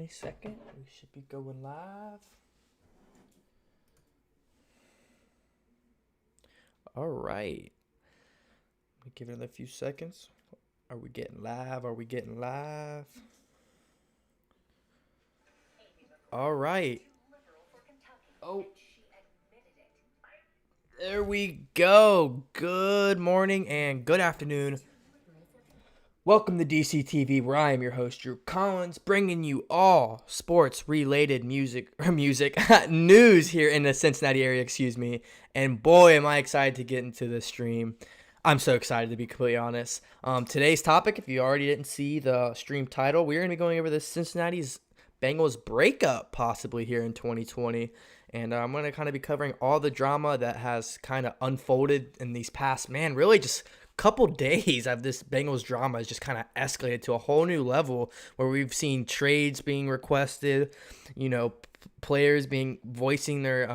a second. We should be going live. All right. Give it another few seconds. Are we getting live? All right. Oh, there we go. Good morning and good afternoon. Welcome to DCTV, where I am your host, Drew Collins, bringing you all sports-related music news here in the Cincinnati area, And boy, am I excited to get into this stream. I'm so excited, to be completely honest. Today's topic, if you already didn't see the stream title, we're going to be going over the Cincinnati's Bengals breakup, possibly here in 2020. And I'm going to kind of be covering all the drama that has kind of unfolded in these past, really just couple days of this Bengals drama has just kind of escalated to a whole new level where we've seen trades being requested, players being voicing their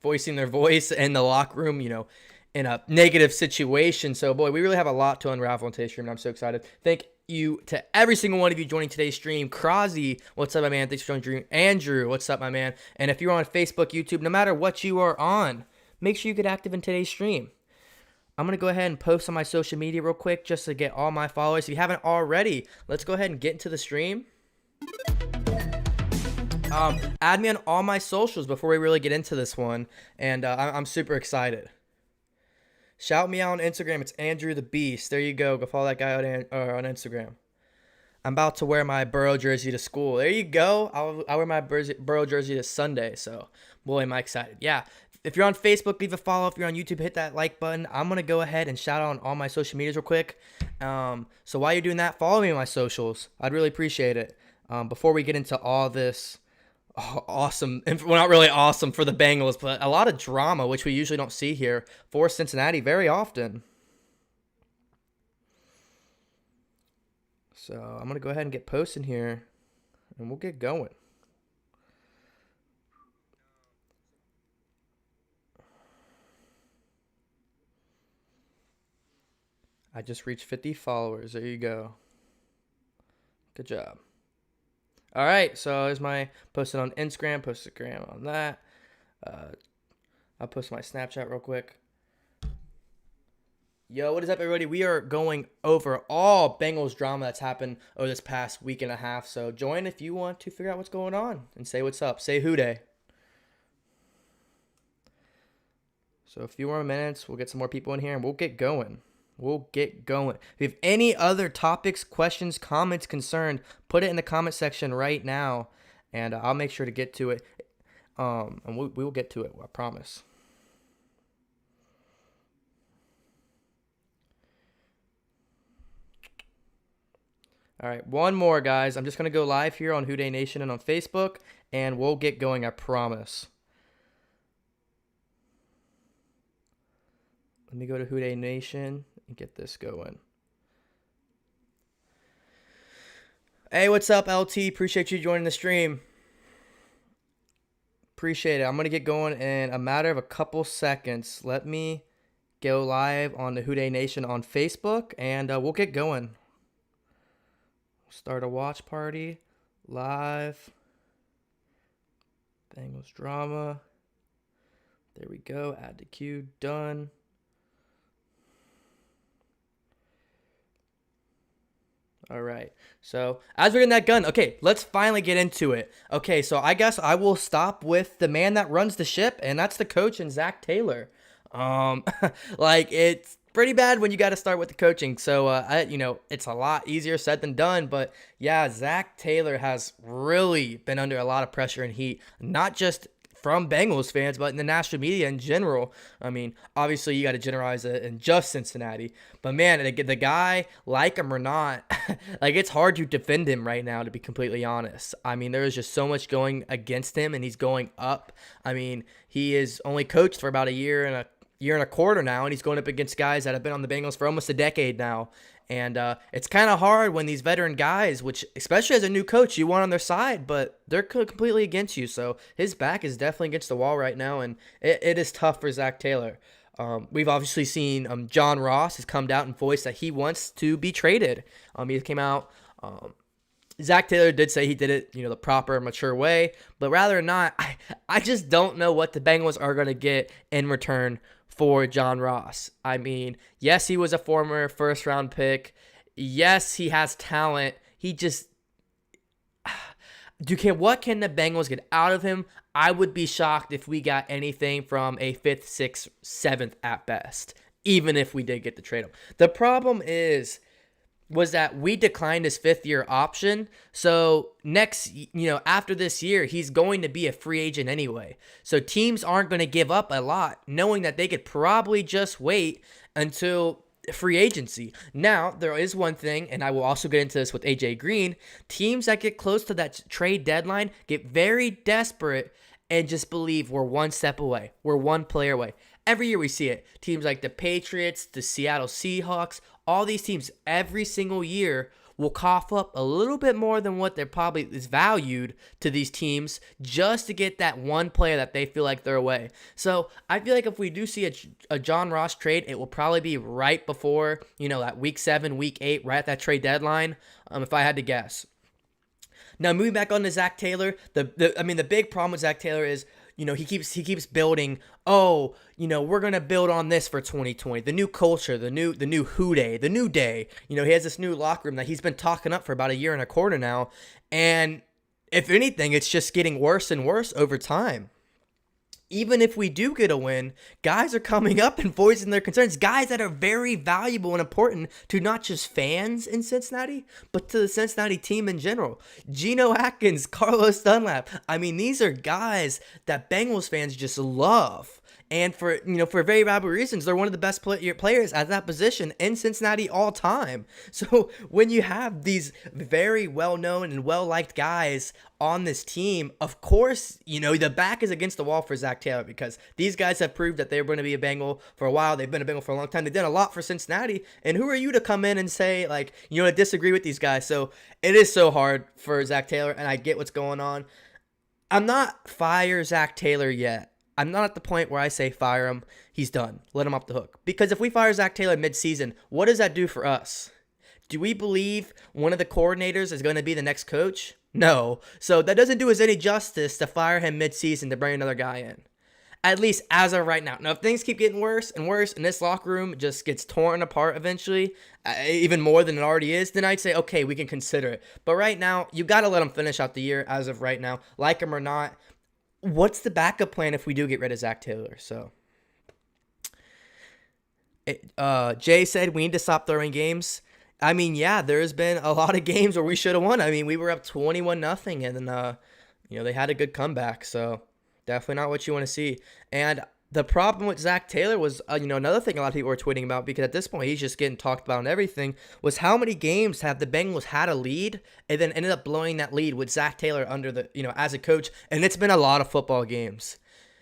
voice in the locker room, in a negative situation. So, boy, we really have a lot to unravel in today's stream, and I'm so excited. Thank you to every single one of you joining today's stream. Krause, what's up, my man? Thanks for joining. Andrew, what's up, my man? And if you're on Facebook, YouTube, no matter what you are on, make sure you get active in today's stream. I'm going to go ahead and post on my social media real quick just to get all my followers. If you haven't already, let's go ahead and get into the stream. Add me on all my socials before we really get into this one. And I'm super excited. Shout me out on Instagram. It's Andrew the Beast. There you go. Go follow that guy on Instagram. I'm about to wear my Burrow jersey to school. There you go. I'll wear my Burrow jersey this Sunday. So, boy, am I excited. Yeah. If you're on Facebook, leave a follow. If you're on YouTube, hit that like button. I'm going to go ahead and shout out on all my social medias real quick. So while you're doing that, follow me on my socials. I'd really appreciate it. Before we get into all this awesome, well, not really awesome for the Bengals, but a lot of drama, which we usually don't see here for Cincinnati very often. So I'm going to go ahead and get posting here, and we'll get going. I just reached 50 followers. There you go. Good job. All right, so there's my posted on Instagram, on that. I'll post my Snapchat real quick. Yo, what is up, everybody? We are going over all Bengals drama that's happened over this past week and a half. So join if you want to figure out what's going on and say what's up. Say WHODEY. So a few more minutes, we'll get some more people in here, and we'll get going. If you have any other topics, questions, comments, concerned, put it in the comment section right now, and I'll make sure to get to it. And we will get to it, I promise. All right, one more, guys. I'm just going to go live here on WHODEY Nation and on Facebook, and we'll get going, I promise. Let me go to WHODEY Nation and get this going. Hey, what's up, LT? Appreciate you joining the stream. Appreciate it. I'm going to get going in a matter of a couple seconds. Let me go live on the WHODEY Nation on Facebook, and we'll get going. Start a watch party. Live. Bengals drama. There we go. Add to queue. Done. All right, so as we're getting that gun, okay, let's finally get into it. Okay, so I guess I will stop with the man that runs the ship, and that's the coach and Zach Taylor. It's pretty bad when you got to start with the coaching. So, it's a lot easier said than done. But yeah, Zach Taylor has really been under a lot of pressure and heat, not just from Bengals fans, but in the national media in general. I mean, obviously you got to generalize it in just Cincinnati, but man, the guy, like him or not, it's hard to defend him right now, to be completely honest. I mean, there is just so much going against him, and he's going up. I mean, he is only coached for about a year and a quarter now, and he's going up against guys that have been on the Bengals for almost a decade now. And it's kind of hard when these veteran guys, which especially as a new coach, you want on their side, but they're completely against you. So his back is definitely against the wall right now, and it is tough for Zach Taylor. We've obviously seen John Ross has come out and voiced that he wants to be traded. He came out Zach Taylor did say he did it, the proper, mature way, but rather than not, I just don't know what the Bengals are going to get in return for John Ross. I mean, yes, he was a former first-round pick. Yes, he has talent. He just what can the Bengals get out of him? I would be shocked if we got anything from a 5th, 6th, 7th at best, even if we did get to trade him. The problem was that we declined his 5th-year option. So after this year, he's going to be a free agent anyway. So teams aren't going to give up a lot, knowing that they could probably just wait until free agency. Now, there is one thing, and I will also get into this with AJ Green. Teams that get close to that trade deadline get very desperate and just believe we're one step away. We're one player away. Every year we see it. Teams like the Patriots, the Seattle Seahawks, all these teams every single year will cough up a little bit more than what they're probably is valued to these teams just to get that one player that they feel like they're away. So I feel like if we do see a John Ross trade, it will probably be right before, that week 7, week 8, right at that trade deadline, if I had to guess. Now, moving back on to Zach Taylor, the big problem with Zach Taylor is, he keeps building, we're going to build on this for 2020, the new culture, the new WHODEY, the new day. He has this new locker room that he's been talking up for about a year and a quarter now, and if anything, it's just getting worse and worse over time. Even if we do get a win, guys are coming up and voicing their concerns. Guys that are very valuable and important to not just fans in Cincinnati, but to the Cincinnati team in general. Geno Atkins, Carlos Dunlap. I mean, these are guys that Bengals fans just love. And for very valuable reasons, they're one of the best players at that position in Cincinnati all time. So when you have these very well-known and well-liked guys on this team, of course, the back is against the wall for Zach Taylor because these guys have proved that they're going to be a Bengal for a while. They've been a Bengal for a long time. They did a lot for Cincinnati. And who are you to come in and say, disagree with these guys? So it is so hard for Zach Taylor, and I get what's going on. I'm not fire Zach Taylor yet. I'm not at the point where I say fire him. He's done. Let him off the hook. Because if we fire Zach Taylor midseason, what does that do for us? Do we believe one of the coordinators is going to be the next coach? No. So that doesn't do us any justice to fire him midseason to bring another guy in. At least as of right now. Now, if things keep getting worse and worse and this locker room just gets torn apart eventually, even more than it already is, then I'd say, okay, we can consider it. But right now, you got to let him finish out the year as of right now. Like him or not. What's the backup plan if we do get rid of Zach Taylor? So, Jay said we need to stop throwing games. I mean, yeah, there's been a lot of games where we should have won. I mean, we were up 21-0, and then they had a good comeback. So, definitely not what you want to see. And the problem with Zach Taylor was, another thing a lot of people were tweeting about, because at this point he's just getting talked about and everything, was how many games have the Bengals had a lead and then ended up blowing that lead with Zach Taylor under the, as a coach. And it's been a lot of football games.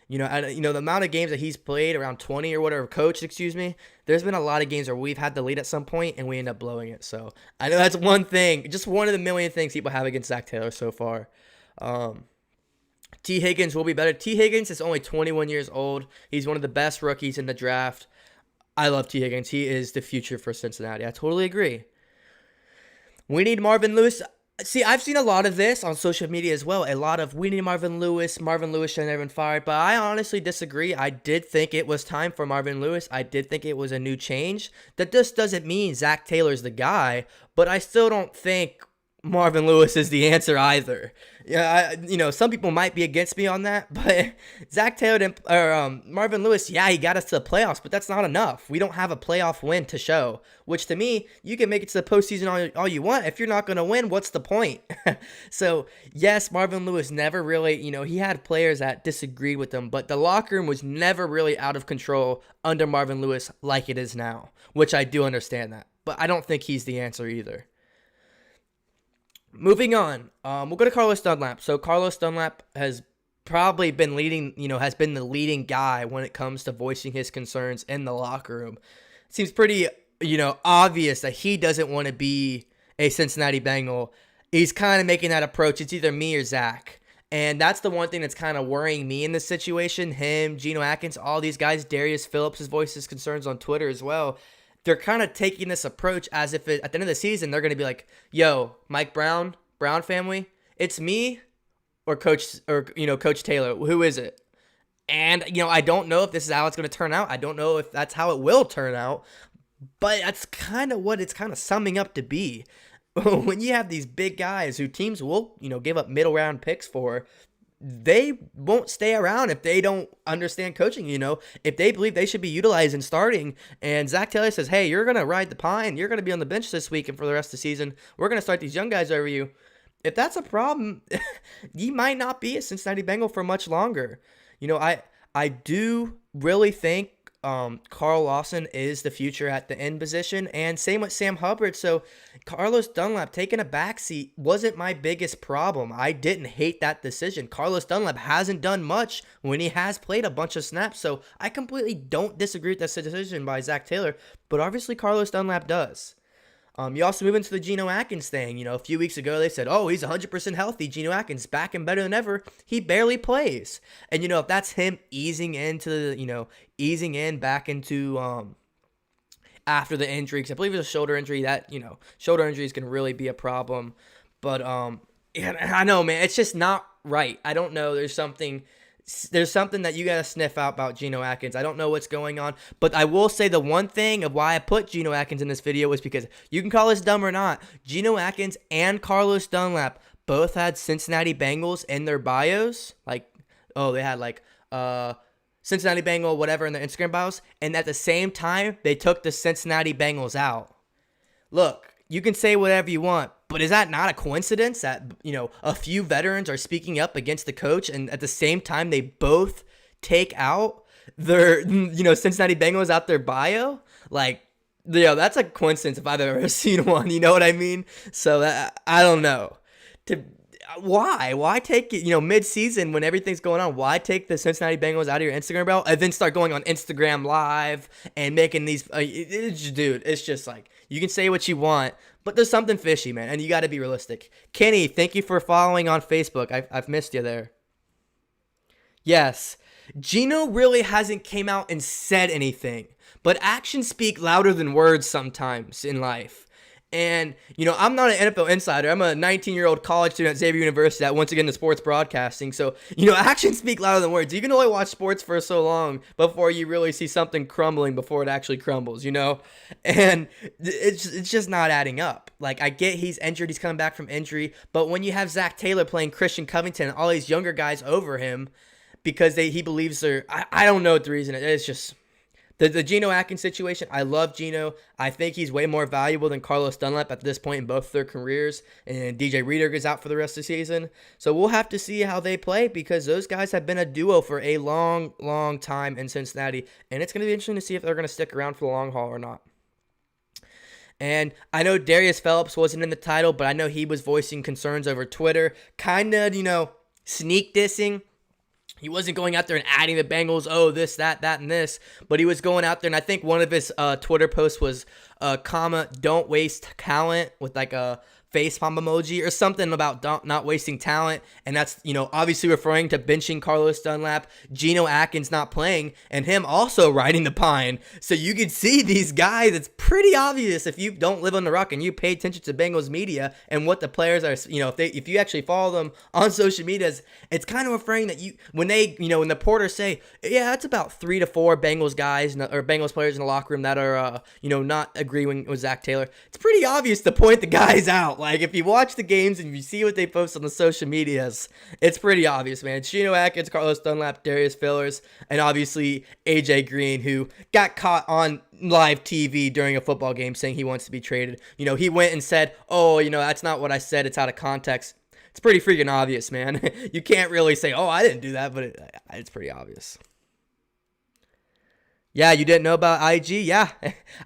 The amount of games that he's played, around 20 or whatever, there's been a lot of games where we've had the lead at some point and we end up blowing it. So I know that's one thing, just one of the million things people have against Zach Taylor so far. T. Higgins will be better. T. Higgins is only 21 years old. He's one of the best rookies in the draft. I love T. Higgins. He is the future for Cincinnati. I totally agree. We need Marvin Lewis. See, I've seen a lot of this on social media as well. A lot of, we need Marvin Lewis. Marvin Lewis should have been fired. But I honestly disagree. I did think it was time for Marvin Lewis. I did think it was a new change. That just doesn't mean Zach Taylor's the guy. But I still don't think Marvin Lewis is the answer either. Yeah, some people might be against me on that, but Zach Taylor Marvin Lewis, yeah, he got us to the playoffs, but that's not enough. We don't have a playoff win to show, which to me, you can make it to the postseason all you want. If you're not going to win, what's the point? So, yes, Marvin Lewis never really, he had players that disagreed with him, but the locker room was never really out of control under Marvin Lewis like it is now, which I do understand that, but I don't think he's the answer either. Moving on, we'll go to Carlos Dunlap. So Carlos Dunlap has probably been has been the leading guy when it comes to voicing his concerns in the locker room. It seems pretty, obvious that he doesn't want to be a Cincinnati Bengal. He's kind of making that approach. It's either me or Zach. And that's the one thing that's kind of worrying me in this situation. Him, Geno Atkins, all these guys, Darius Phillips has voiced his concerns on Twitter as well. They're kind of taking this approach as if at the end of the season, they're going to be like, yo, Mike Brown, Brown family, it's me or Coach Taylor. Who is it? And, I don't know if this is how it's going to turn out. I don't know if that's how it will turn out. But that's kind of what it's kind of summing up to be. When you have these big guys who teams will, give up middle round picks for, they won't stay around if they don't understand coaching, if they believe they should be utilized and starting. And Zach Taylor says, hey, you're going to ride the pine. You're going to be on the bench this week and for the rest of the season. We're going to start these young guys over you. If that's a problem, you might not be a Cincinnati Bengal for much longer. I do really think Carl Lawson is the future at the end position, and same with Sam Hubbard. So Carlos Dunlap taking a backseat wasn't my biggest problem. I didn't hate that decision. Carlos Dunlap hasn't done much when he has played a bunch of snaps, so I completely don't disagree with that decision by Zach Taylor, but obviously Carlos Dunlap does. You also move into the Geno Atkins thing. A few weeks ago they said, oh, he's 100% healthy. Geno Atkins back and better than ever. He barely plays. And, if that's him easing in back into after the injury, because I believe it's a shoulder injury, that, shoulder injuries can really be a problem. But, I know, man, it's just not right. I don't know. There's something that you got to sniff out about Geno Atkins. I don't know what's going on, but I will say the one thing of why I put Geno Atkins in this video was because you can call this dumb or not. Geno Atkins and Carlos Dunlap both had Cincinnati Bengals in their bios. They had Cincinnati Bengal, whatever, in their Instagram bios. And at the same time, they took the Cincinnati Bengals out. Look, you can say whatever you want, but is that not a coincidence that, a few veterans are speaking up against the coach and at the same time they both take out their, Cincinnati Bengals out their bio? That's a coincidence if I've ever seen one, you know what I mean? So I don't know. Why take it, mid-season when everything's going on? Why take the Cincinnati Bengals out of your Instagram belt and then start going on Instagram Live and making these? Dude, it's just you can say what you want, but there's something fishy, man, and you got to be realistic. Kenny, thank you for following on Facebook. I've missed you there. Yes, Geno really hasn't came out and said anything, but actions speak louder than words sometimes in life. And, I'm not an NFL insider. I'm a 19-year-old college student at Xavier University that wants to get into sports broadcasting. So, actions speak louder than words. You can only watch sports for so long before you really see something crumbling before it actually crumbles, And it's just not adding up. I get he's injured. He's coming back from injury. But when you have Zach Taylor playing Christian Covington and all these younger guys over him because he believes they're – I don't know what the reason is. It's just – The Geno Atkins situation, I love Geno. I think he's way more valuable than Carlos Dunlap at this point in both their careers. And DJ Reader goes out for the rest of the season. So we'll have to see how they play because those guys have been a duo for a long, long time in Cincinnati. And it's going to be interesting to see if they're going to stick around for the long haul or not. And I know Darius Phillips wasn't in the title, but I know he was voicing concerns over Twitter. Kind of, sneak dissing. He wasn't going out there and adding the Bengals, this, that, and this. But he was going out there, and I think one of his Twitter posts was, don't waste talent with a facepalm emoji or something about not wasting talent. And that's, obviously referring to benching Carlos Dunlap, Geno Atkins not playing, and him also riding the pine. So you can see these guys. It's pretty obvious if you don't live on the rock and you pay attention to Bengals media and what the players are, if you actually follow them on social media, it's kind of referring that when the porters say, yeah, it's about 3 to 4 Bengals guys or Bengals players in the locker room that are, not agreeing with Zach Taylor. It's pretty obvious to point the guys out. If you watch the games and you see what they post on the social medias, it's pretty obvious, man. It's Geno Atkins, Carlos Dunlap, Darius Phillips, and obviously AJ Green, who got caught on live TV during a football game saying he wants to be traded. He went and said, that's not what I said. It's out of context. It's pretty freaking obvious, man. You can't really say, I didn't do that, but it's pretty obvious. Yeah, you didn't know about IG? Yeah,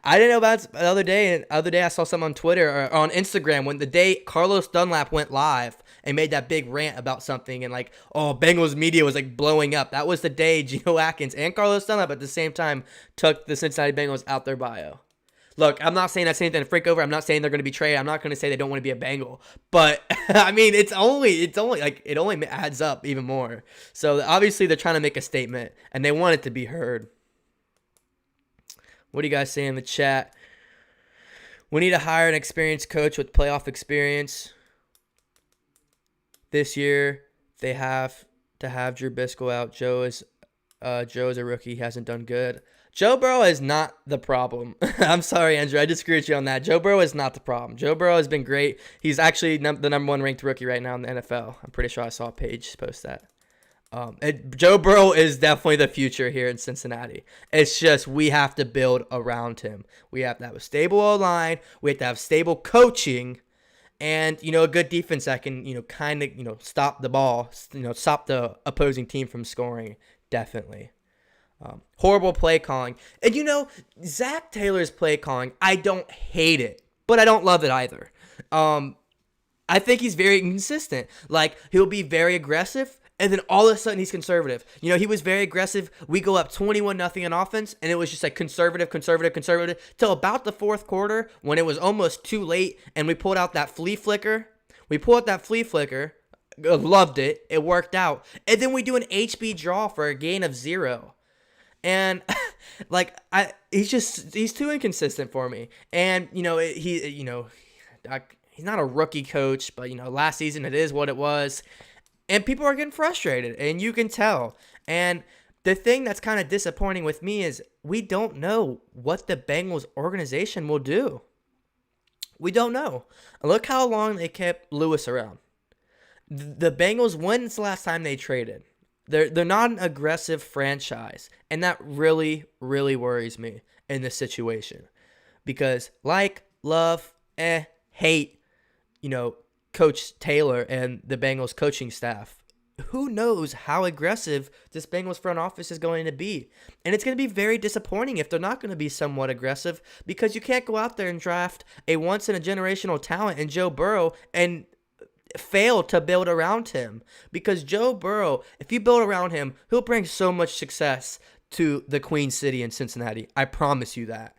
I didn't know about it the other day. And the other day I saw something on Twitter or on Instagram when the day Carlos Dunlap went live and made that big rant about something and Bengals media was blowing up. That was the day Geno Atkins and Carlos Dunlap at the same time took the Cincinnati Bengals out their bio. Look, I'm not saying that's anything to freak over. I'm not saying they're going to be traded. I'm not going to say they don't want to be a Bengal. But, I mean, it only adds up even more. So, obviously, they're trying to make a statement, and they want it to be heard. What do you guys say in the chat? We need to hire an experienced coach with playoff experience. This year, they have to have Drew Biscoe out. Joe is a rookie. He hasn't done good. Joe Burrow is not the problem. I'm sorry, Andrew. I disagree with you on that. Joe Burrow is not the problem. Joe Burrow has been great. He's actually the number one ranked rookie right now in the NFL. I'm pretty sure I saw Paige post that. Joe Burrow is definitely the future here in Cincinnati. It's just we have to build around him. We have to have a stable O-line. We have to have stable coaching. And, a good defense that can, kind of, stop the ball, stop the opposing team from scoring, definitely. Horrible play calling. And, Zach Taylor's play calling, I don't hate it, but I don't love it either. I think he's very inconsistent. Like, he'll be very aggressive, and then all of a sudden he's conservative. He was very aggressive. We go up 21-0 in offense, and it was just like conservative, till about the fourth quarter when it was almost too late, and we pulled out that flea flicker. Loved it. It worked out. And then we do an HB draw for a gain of 0. And he's too inconsistent for me. And he's not a rookie coach, but last season it is what it was. And people are getting frustrated, and you can tell. And the thing that's kind of disappointing with me is we don't know what the Bengals organization will do. We don't know. Look how long they kept Lewis around. The Bengals, when's the last time they traded? They're not an aggressive franchise, and that really, really worries me in this situation. Because love, hate, Coach Taylor and the Bengals coaching staff. Who knows how aggressive this Bengals front office is going to be. And it's going to be very disappointing if they're not going to be somewhat aggressive, because you can't go out there and draft a once-in-a-generational talent in Joe Burrow and fail to build around him. Because Joe Burrow, if you build around him, he'll bring so much success to the Queen City in Cincinnati. I promise you that.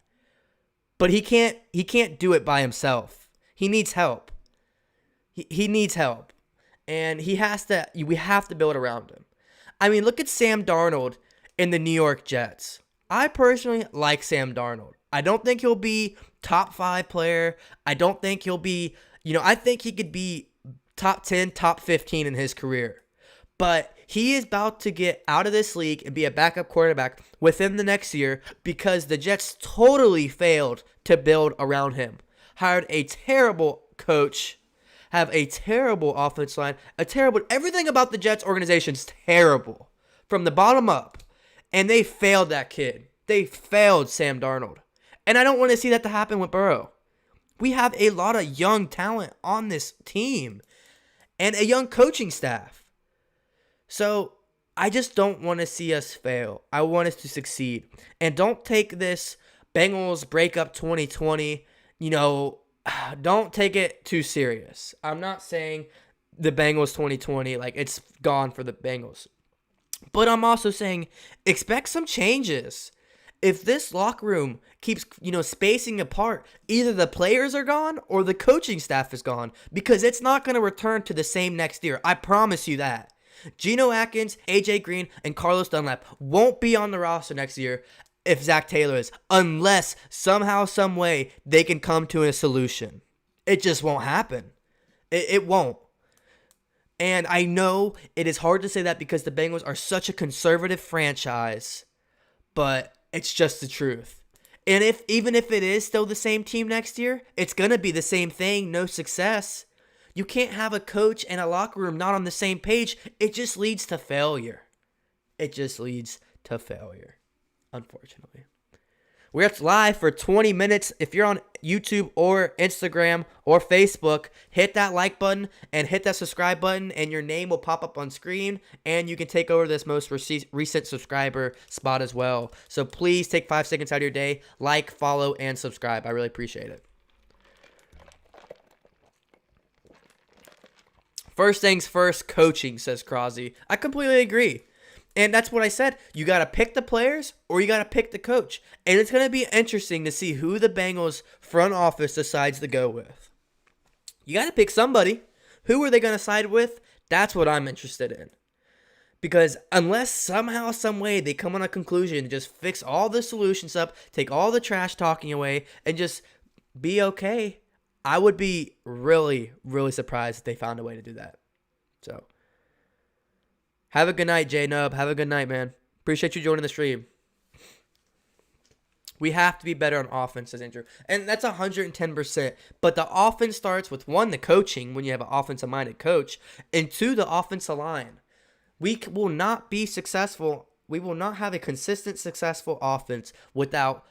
But he can't do it by himself. He needs help. He needs help, and we have to build around him. I mean, look at Sam Darnold in the New York Jets. I personally like Sam Darnold. I don't think he'll be top 5 player. I don't think he'll be, I think he could be top 10, top 15 in his career. But he is about to get out of this league and be a backup quarterback within the next year because the Jets totally failed to build around him. Hired a terrible coach, have a terrible offense line, everything about the Jets organization is terrible from the bottom up. And they failed that kid. They failed Sam Darnold. And I don't want to see that to happen with Burrow. We have a lot of young talent on this team and a young coaching staff. So I just don't want to see us fail. I want us to succeed. And don't take this Bengals Breakup 2020, don't take it too serious. I'm not saying the Bengals 2020, it's gone for the Bengals. But I'm also saying expect some changes. If this locker room keeps, spacing apart, either the players are gone or the coaching staff is gone, because it's not going to return to the same next year. I promise you that. Geno Atkins, AJ Green, and Carlos Dunlap won't be on the roster next year if Zach Taylor is, unless somehow, some way, they can come to a solution. It just won't happen. It won't. And I know it is hard to say that because the Bengals are such a conservative franchise, but it's just the truth. And even if it is still the same team next year, it's going to be the same thing, no success. You can't have a coach and a locker room not on the same page. It just leads to failure. Unfortunately. We're live for 20 minutes. If you're on YouTube or Instagram or Facebook, hit that like button and hit that subscribe button, and your name will pop up on screen, and you can take over this most recent subscriber spot as well. So please take 5 seconds out of your day, like, follow, and subscribe. I really appreciate it. First things first, coaching, says Crosby. I completely agree. And that's what I said. You got to pick the players or you got to pick the coach. And it's going to be interesting to see who the Bengals front office decides to go with. You got to pick somebody. Who are they going to side with? That's what I'm interested in. Because unless somehow, some way they come on a conclusion to just fix all the solutions up, take all the trash talking away, and just be okay, I would be really, really surprised if they found a way to do that. So, have a good night, J-Nub. Have a good night, man. Appreciate you joining the stream. We have to be better on offense, says Andrew. And that's 110%. But the offense starts with, one, the coaching, when you have an offensive-minded coach, and two, the offensive line. We will not be successful. We will not have a consistent, successful offense without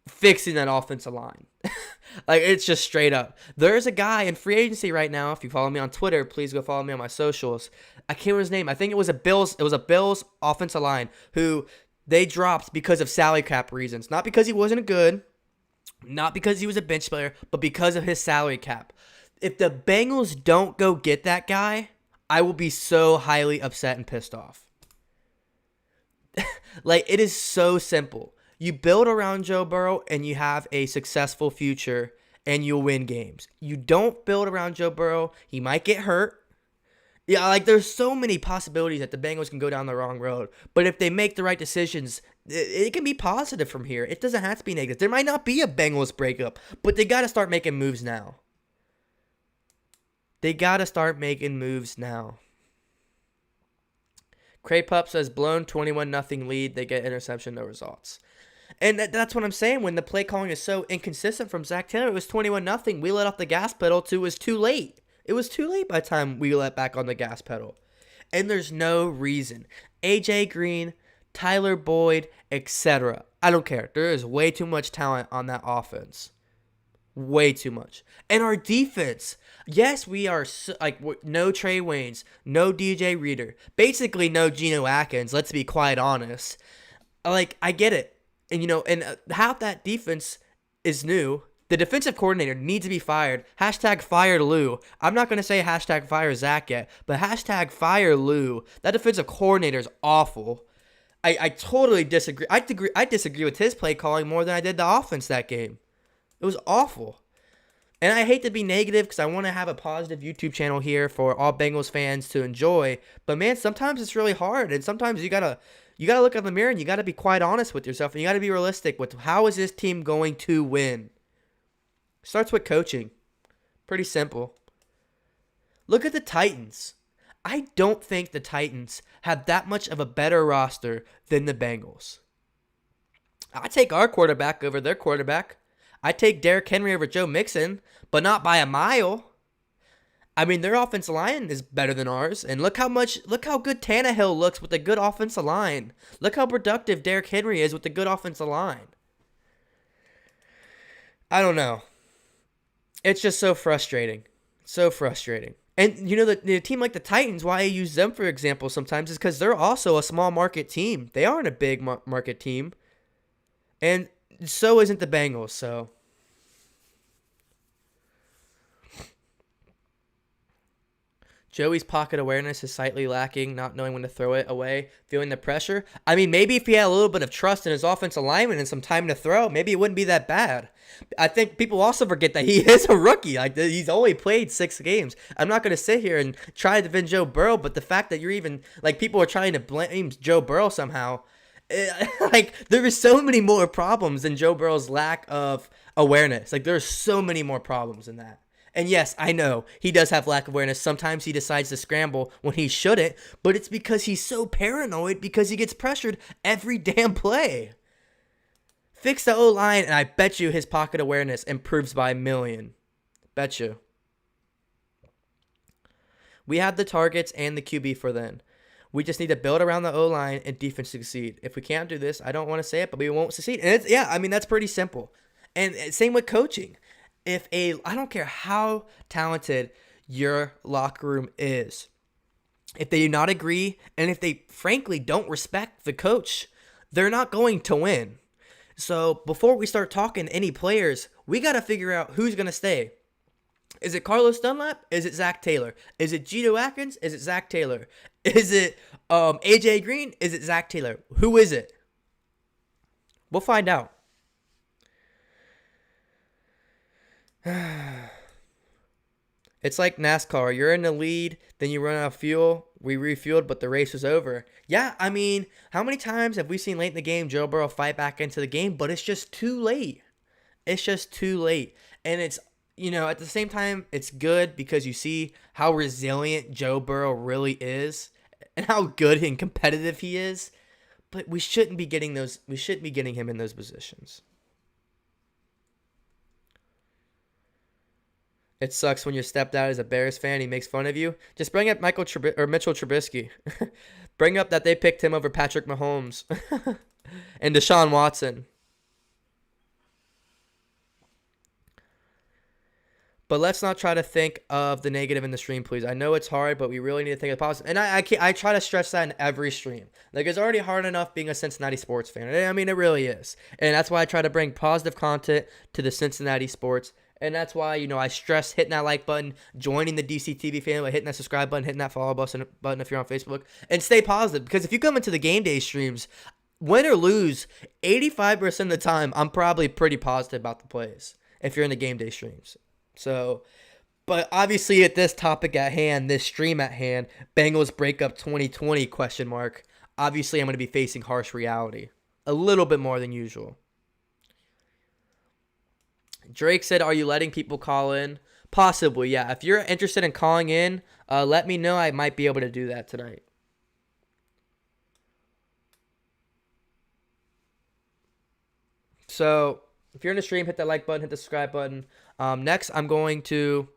fixing that offensive line. Like, it's just straight up. There's a guy in free agency right now. If you follow me on Twitter, please go follow me on my socials. I can't remember his name. I think it was a Bills offensive line who they dropped because of salary cap reasons. Not because he wasn't good, not because he was a bench player, but because of his salary cap. If the Bengals don't go get that guy, I will be so highly upset and pissed off. Like, it is so simple. You build around Joe Burrow and you have a successful future and you'll win games. You don't build around Joe Burrow, he might get hurt. Yeah, like, there's so many possibilities that the Bengals can go down the wrong road. But if they make the right decisions, it can be positive from here. It doesn't have to be negative. There might not be a Bengals breakup, but they got to start making moves now. They got to start making moves now. Cray Pup says, blown 21-0 lead. They get interception, no results. And that's what I'm saying. When the play calling is so inconsistent from Zach Taylor, it was 21-0. We let off the gas pedal to it was too late. It was too late by the time we let back on the gas pedal. And there's no reason. AJ Green, Tyler Boyd, etc. I don't care. There is way too much talent on that offense. Way too much. And our defense. Yes, we are no Trey Waynes, no DJ Reader. Basically no Geno Atkins, let's be quite honest. Like, I get it. And half that defense is new. The defensive coordinator needs to be fired. Hashtag fire Lou. I'm not going to say hashtag fire Zach yet, but hashtag fire Lou. That defensive coordinator is awful. I totally disagree. I disagree with his play calling more than I did the offense that game. It was awful. And I hate to be negative because I want to have a positive YouTube channel here for all Bengals fans to enjoy. But, man, sometimes it's really hard. And sometimes you got to look in the mirror and you got to be quite honest with yourself. And you got to be realistic with how is this team going to win. Starts with coaching. Pretty simple. Look at the Titans. I don't think the Titans have that much of a better roster than the Bengals. I take our quarterback over their quarterback. I take Derrick Henry over Joe Mixon, but not by a mile. I mean, their offensive line is better than ours. And look how good Tannehill looks with a good offensive line. Look how productive Derrick Henry is with a good offensive line. I don't know. It's just so frustrating. So frustrating. And, the team like the Titans, why I use them for example sometimes is because they're also a small market team. They aren't a big market team. And so isn't the Bengals, so. Joey's pocket awareness is slightly lacking, not knowing when to throw it away, feeling the pressure. I mean, maybe if he had a little bit of trust in his offensive lineman and some time to throw, maybe it wouldn't be that bad. I think people also forget that he is a rookie. Like, he's only played 6 games. I'm not going to sit here and try to defend Joe Burrow, but the fact that you're even, people are trying to blame Joe Burrow somehow, there are so many more problems than Joe Burrow's lack of awareness. There are so many more problems than that. And yes, I know, he does have lack of awareness. Sometimes he decides to scramble when he shouldn't, but it's because he's so paranoid because he gets pressured every damn play. Fix the O-line, and I bet you his pocket awareness improves by a million. Bet you. We have the targets and the QB for then. We just need to build around the O-line and defense to succeed. If we can't do this, I don't want to say it, but we won't succeed. And that's pretty simple. And same with coaching. I don't care how talented your locker room is, if they do not agree and if they frankly don't respect the coach, they're not going to win. So before we start talking any players, we got to figure out who's going to stay. Is it Carlos Dunlap? Is it Zach Taylor? Is it Geno Atkins? Is it Zach Taylor? Is it AJ Green? Is it Zach Taylor? Who is it? We'll find out. It's like NASCAR. You're in the lead, then you run out of fuel. We refueled, but the race was over. Yeah, I mean, how many times have we seen late in the game Joe Burrow fight back into the game, but it's just too late. It's just too late. And at the same time, it's good because you see how resilient Joe Burrow really is and how good and competitive he is. But we shouldn't be getting those. We shouldn't be getting him in those positions. It sucks when your stepdad is a Bears fan. He makes fun of you. Just bring up Mitchell Trubisky. Bring up that they picked him over Patrick Mahomes and Deshaun Watson. But let's not try to think of the negative in the stream, please. I know it's hard, but we really need to think of the positive. And I try to stress that in every stream. Like, it's already hard enough being a Cincinnati sports fan. I mean, it really is. And that's why I try to bring positive content to the Cincinnati sports. And that's why, I stress hitting that like button, joining the DCTV family, hitting that subscribe button, hitting that follow button if you're on Facebook, and stay positive. Because if you come into the game day streams, win or lose, 85% of the time, I'm probably pretty positive about the plays if you're in the game day streams. So, but obviously at this topic at hand, this stream at hand, Bengals Breakup 2020 ? Obviously I'm going to be facing harsh reality. A little bit more than usual. Drake said, are you letting people call in? Possibly, yeah. If you're interested in calling in, let me know. I might be able to do that tonight. So, if you're in the stream, hit that like button, hit the subscribe button. Next, I'm going to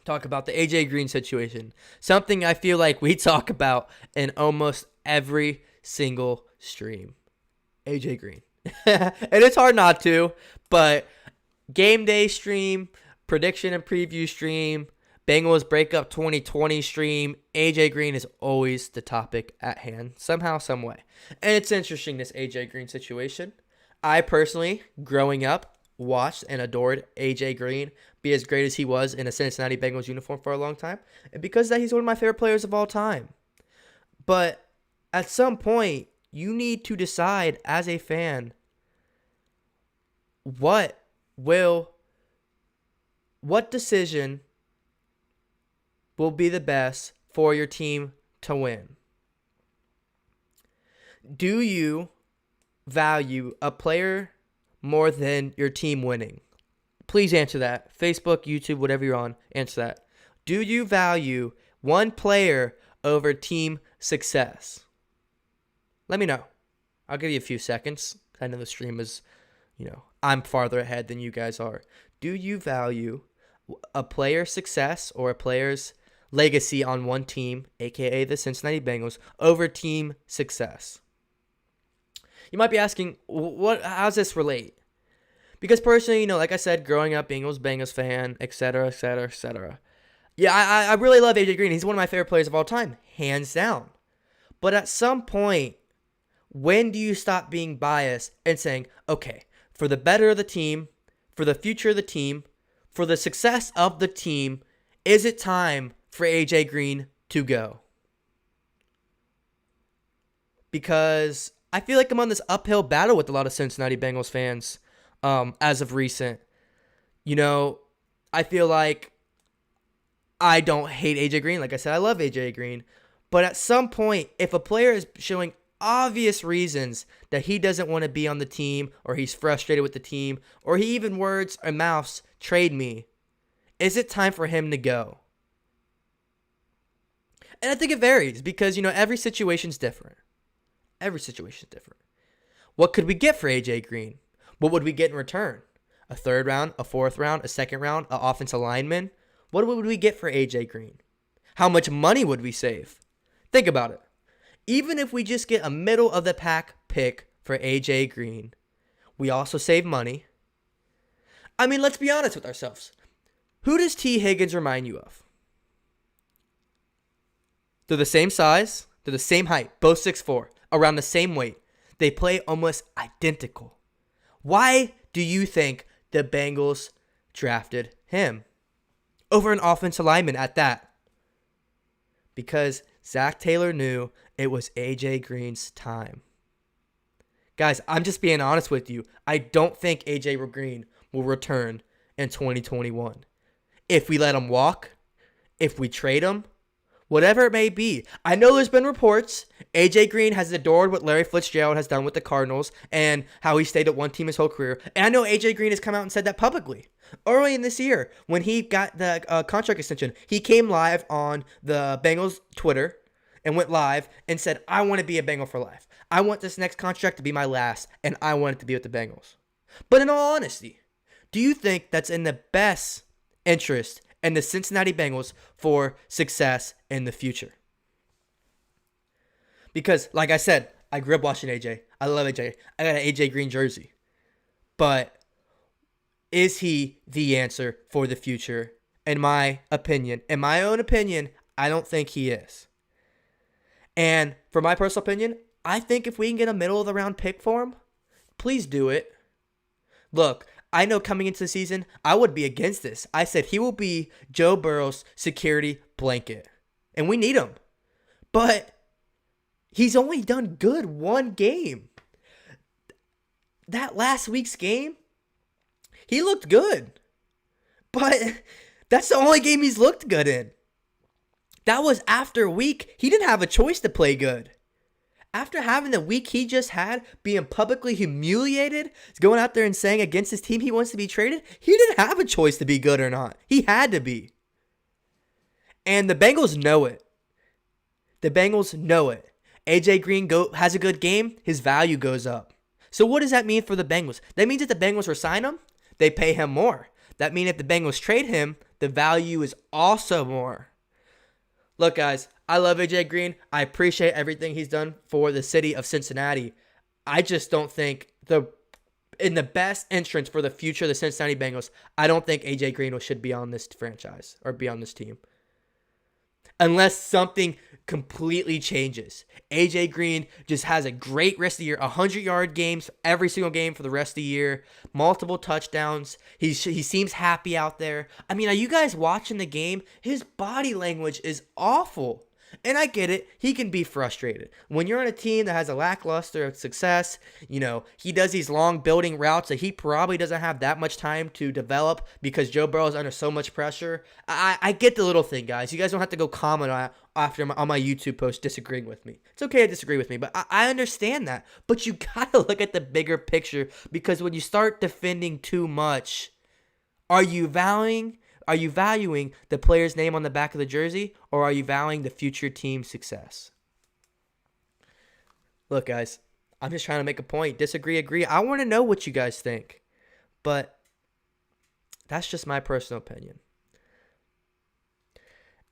talk about the AJ Green situation. Something I feel like we talk about in almost every single stream. AJ Green. And it's hard not to, but game day stream, prediction and preview stream, Bengals Breakup 2020 stream, AJ Green is always the topic at hand, somehow, some way. And it's interesting, this AJ Green situation. I personally, growing up, watched and adored AJ Green be as great as he was in a Cincinnati Bengals uniform for a long time. And because of that, he's one of my favorite players of all time. But at some point, you need to decide as a fan what decision will be the best for your team to win. Do you value a player more than your team winning? Please answer that. Facebook, YouTube, whatever you're on, answer that. Do you value one player over team success? Let me know. I'll give you a few seconds. I know the stream is, I'm farther ahead than you guys are. Do you value a player's success or a player's legacy on one team, aka the Cincinnati Bengals, over team success? You might be asking, how does this relate? Because personally, like I said, growing up, Bengals fan, etc., etc., etc. Yeah, I really love AJ Green. He's one of my favorite players of all time, hands down. But at some point, when do you stop being biased and saying, okay, for the better of the team, for the future of the team, for the success of the team, is it time for AJ Green to go? Because I feel like I'm on this uphill battle with a lot of Cincinnati Bengals fans as of recent. I feel like I don't hate AJ Green. Like I said, I love AJ Green. But at some point, if a player is showing obvious reasons that he doesn't want to be on the team, or he's frustrated with the team, or he even words or mouths, trade me, is it time for him to go? And I think it varies because, every situation's different. Every situation's different. What could we get for AJ Green? What would we get in return? A third round, a fourth round, a second round, an offensive lineman? What would we get for AJ Green? How much money would we save? Think about it. Even if we just get a middle of the pack pick for AJ Green, we also save money. I mean, let's be honest with ourselves. Who does T. Higgins remind you of? They're the same size. They're the same height. Both 6'4", around the same weight. They play almost identical. Why do you think the Bengals drafted him over an offensive lineman at that? Because Zach Taylor knew it was AJ Green's time. Guys, I'm just being honest with you. I don't think AJ Green will return in 2021. If we let him walk, if we trade him, whatever it may be. I know there's been reports, AJ Green has adored what Larry Fitzgerald has done with the Cardinals and how he stayed at one team his whole career. And I know AJ Green has come out and said that publicly. Early in this year, when he got the contract extension, he came live on the Bengals Twitter and went live and said, I want to be a Bengal for life. I want this next contract to be my last, and I want it to be with the Bengals. But in all honesty, do you think that's in the best interest in the Cincinnati Bengals for success in the future? Because, like I said, I grew up watching AJ. I love AJ. I got an AJ Green jersey. But is he the answer for the future? In my opinion, in my own opinion, I don't think he is. And for my personal opinion, I think if we can get a middle of the round pick for him, please do it. Look, I know coming into the season, I would be against this. I said he will be Joe Burrow's security blanket. And we need him. But he's only done good one game. That last week's game, he looked good. But that's the only game he's looked good in. That was after a week. He didn't have a choice to play good. After having the week he just had, being publicly humiliated, going out there and saying against his team he wants to be traded, he didn't have a choice to be good or not. He had to be. And the Bengals know it. The Bengals know it. AJ Green has a good game, his value goes up. So what does that mean for the Bengals? That means if the Bengals resign him, they pay him more. That means if the Bengals trade him, the value is also more. Look, guys, I love AJ Green. I appreciate everything he's done for the city of Cincinnati. I just don't think in the best interest for the future of the Cincinnati Bengals, I don't think AJ Green should be on this franchise or be on this team. Unless something completely changes. AJ Green just has a great rest of the year. 100-yard games every single game for the rest of the year. Multiple touchdowns. He seems happy out there. I mean, are you guys watching the game? His body language is awful. And I get it. He can be frustrated. When you're on a team that has a lackluster of success, he does these long building routes that he probably doesn't have that much time to develop because Joe Burrow is under so much pressure. I get the little thing, guys. You guys don't have to go comment on my YouTube post disagreeing with me. It's okay to disagree with me, but I understand that. But you got to look at the bigger picture because when you start defending too much, are you valuing the player's name on the back of the jersey, or are you valuing the future team's success? Look, guys, I'm just trying to make a point. Disagree, agree. I want to know what you guys think. But that's just my personal opinion.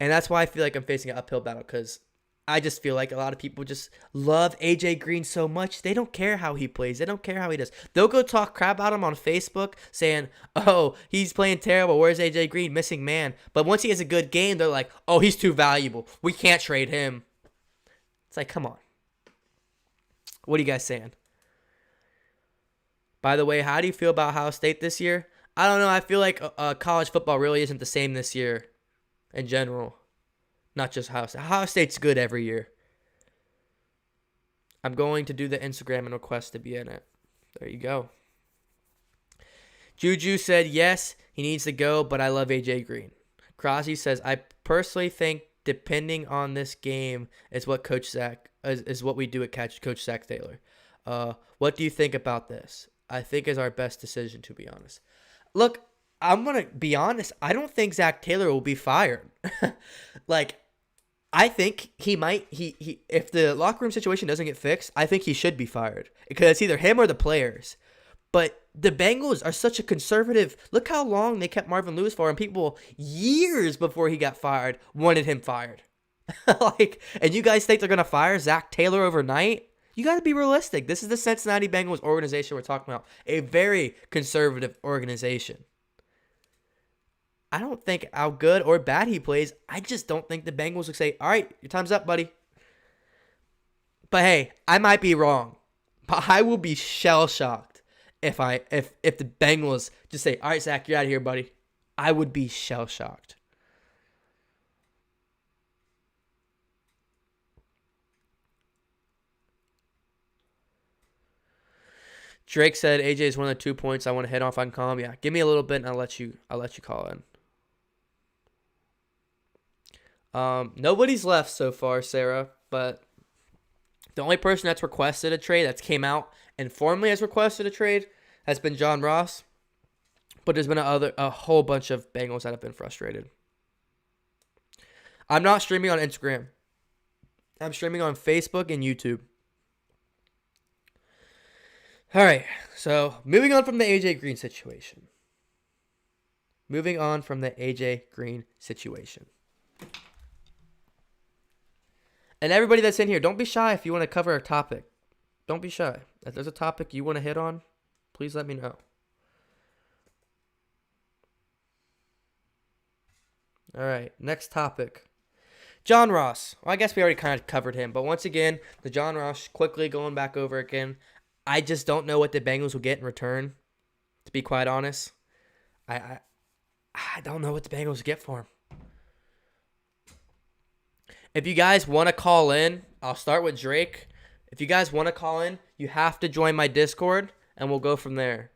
And that's why I feel like I'm facing an uphill battle, because I just feel like a lot of people just love AJ Green so much. They don't care how he plays. They don't care how he does. They'll go talk crap about him on Facebook saying, oh, he's playing terrible. Where's AJ Green? Missing man. But once he has a good game, they're like, oh, he's too valuable. We can't trade him. It's like, come on. What are you guys saying? By the way, how do you feel about Ohio State this year? I don't know. I feel like college football really isn't the same this year in general. Not just Ohio State. Ohio State's good every year. I'm going to do the Instagram and request to be in it. There you go. Juju said, yes, he needs to go, but I love AJ Green. Crosby says, I personally think depending on this game is what Coach Zach is what we do at Coach Zach Taylor. What do you think about this? I think is our best decision, to be honest. Look, I'm going to be honest. I don't think Zach Taylor will be fired. I think he might. He if the locker room situation doesn't get fixed, I think he should be fired. Because it's either him or the players. But the Bengals are such a conservative. Look how long they kept Marvin Lewis for, and people years before he got fired wanted him fired. And you guys think they're gonna fire Zach Taylor overnight? You got to be realistic. This is the Cincinnati Bengals organization we're talking about. A very conservative organization. I don't think how good or bad he plays. I just don't think the Bengals would say, all right, your time's up, buddy. But hey, I might be wrong. But I will be shell-shocked if the Bengals just say, all right, Zach, you're out of here, buddy. I would be shell-shocked. Drake said AJ is one of the 2 points I want to hit off on calm. Yeah, give me a little bit and I'll let you call in. Nobody's left so far, Sarah, but The only person that's requested a trade, that's came out and formally has requested a trade, has been John Ross. But there's been a whole bunch of Bengals that have been frustrated. I'm not streaming on Instagram. I'm streaming on Facebook and YouTube. All right, so moving on from the AJ Green situation. And everybody that's in here, don't be shy if you want to cover a topic. Don't be shy. If there's a topic you want to hit on, please let me know. All right, next topic. John Ross. Well, I guess we already kind of covered him, but once again, the John Ross, quickly going back over again. I just don't know what the Bengals will get in return, to be quite honest. I don't know what the Bengals will get for him. If you guys want to call in, I'll start with Drake. If you guys want to call in, you have to join my Discord, and we'll go from there.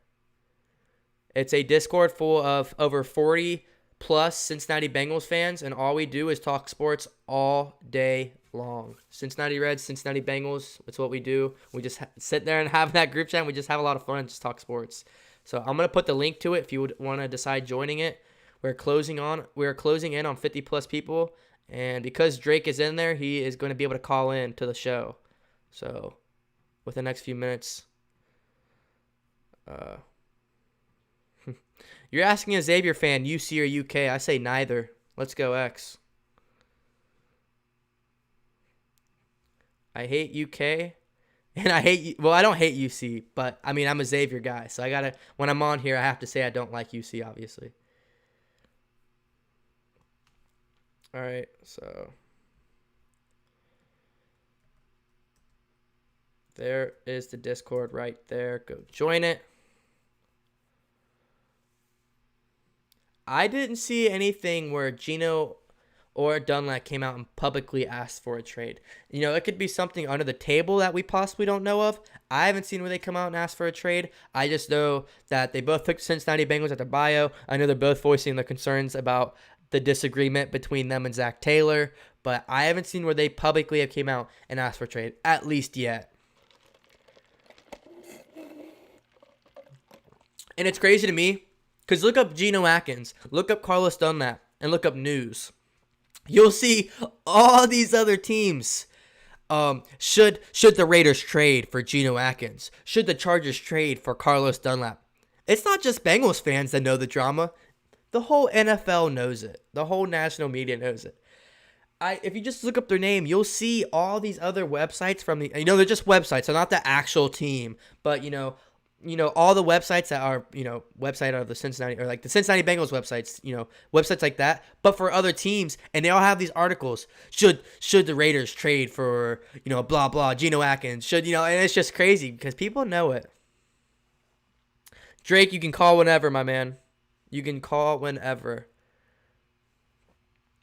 It's a Discord full of over 40 plus Cincinnati Bengals fans, and all we do is talk sports all day long. Cincinnati Reds, Cincinnati Bengals, that's what we do. We just sit there and have that group chat, and we just have a lot of fun and just talk sports. So I'm going to put the link to it if you would want to decide joining it. We're closing in on 50 plus people, and because Drake is in there, he is going to be able to call in to the show. So within the next few minutes, you're asking a Xavier fan, UC or UK. I say neither. Let's go X. I hate UK, and I don't hate UC, but I mean, I'm a Xavier guy, so when I'm on here, I have to say I don't like UC, obviously. All right, so there is the Discord right there. Go join it. I didn't see anything where Gino or Dunlap came out and publicly asked for a trade. You know, it could be something under the table that we possibly don't know of. I haven't seen where they come out and ask for a trade. I just know that they both took Cincinnati Bengals at their bio. I know they're both voicing their concerns about the disagreement between them and Zach Taylor, but I haven't seen where they publicly have came out and asked for a trade, at least yet. And it's crazy to me, because look up Geno Atkins, look up Carlos Dunlap, and look up news. You'll see all these other teams. Should the Raiders trade for Geno Atkins? Should the Chargers trade for Carlos Dunlap? It's not just Bengals fans that know the drama. The whole NFL knows it. The whole national media knows it. If you just look up their name, you'll see all these other websites from they're just websites. They're not the actual team, but all the websites that are, website of the Cincinnati, or like the Cincinnati Bengals websites, websites like that, but for other teams, and they all have these articles. Should the Raiders trade for, blah, blah, Geno Atkins? And it's just crazy because people know it. Drake, you can call whenever, my man. You can call whenever.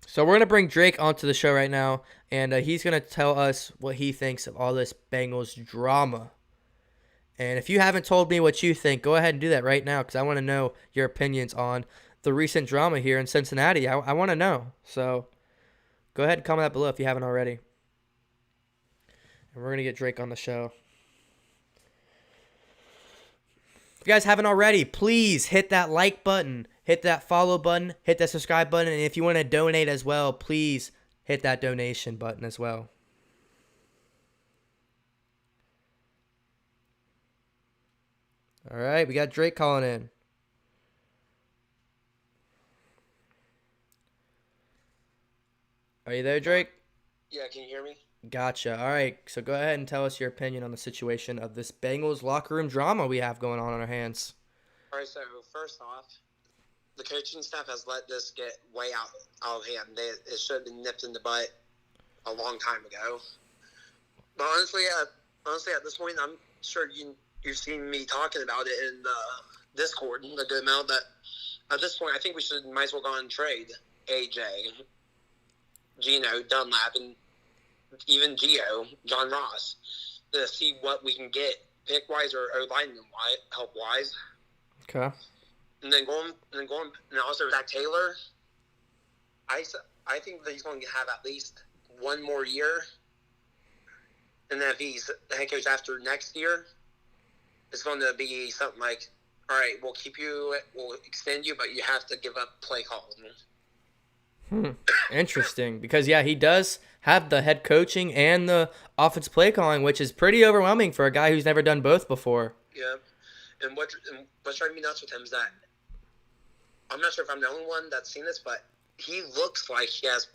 So we're going to bring Drake onto the show right now, and he's going to tell us what he thinks of all this Bengals drama. And if you haven't told me what you think, go ahead and do that right now, because I want to know your opinions on the recent drama here in Cincinnati. I want to know. So go ahead and comment that below if you haven't already. And we're going to get Drake on the show. If you guys haven't already, please hit that like button, hit that follow button, hit that subscribe button, and if you want to donate as well, please hit that donation button as well. All right, we got Drake calling in. Are you there, Drake? Yeah, can you hear me? Gotcha. All right, so go ahead and tell us your opinion on the situation of this Bengals locker room drama we have going on our hands. All right, so first off, the coaching staff has let this get way out of hand. It should have been nipped in the butt a long time ago. But honestly, at this point, I'm sure you've seen me talking about it in the Discord a good amount. That at this point, I think we might as well go and trade AJ, Geno, Dunlap, and even John Ross, to see what we can get pick-wise or lineman help-wise. Okay. And then going, and also Zach Taylor, I think that he's going to have at least one more year And then if he's the head coach after next year, it's going to be something like, all right, we'll extend you, but you have to give up play calling. Interesting, because he does have the head coaching and the offense play calling, which is pretty overwhelming for a guy who's never done both before. Yeah, and what's driving me nuts with him is that I'm not sure if I'm the only one that's seen this, but he looks like he has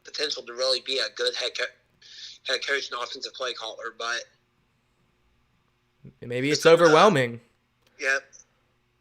potential to really be a good head coach and offensive play caller, but Maybe it's overwhelming. Yeah,